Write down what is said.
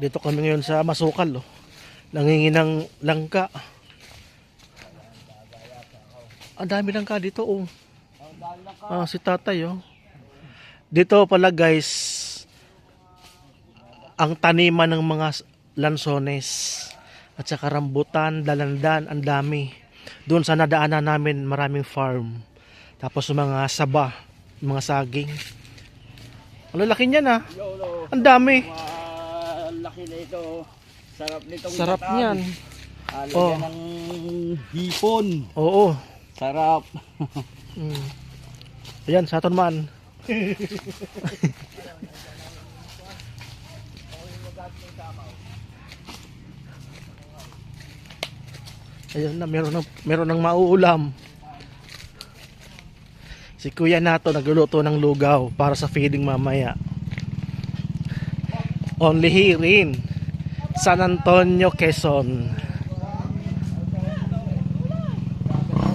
Dito kami ngayon sa Masukal, oh. Nangingi ng langka. Ang dami langka dito, oh. Si tatay, oh. Dito pala guys, ang taniman ng mga lansones at saka rambutan, dalandan, ang dami. Doon sa nadaanan namin, maraming farm. Tapos mga saba, mga saging. Ang laki niyan, ah. Ang dami. Laki na ito. Sarap nitong Sarap kataan. niyan. Lagyan ng hipon. Oo. Sarap. Ayan, sa aton man. Ayun na, meron ng mauulam. Si kuya nato nagluluto ng lugaw para sa feeding mamaya. Only here in San Antonio, Quezon.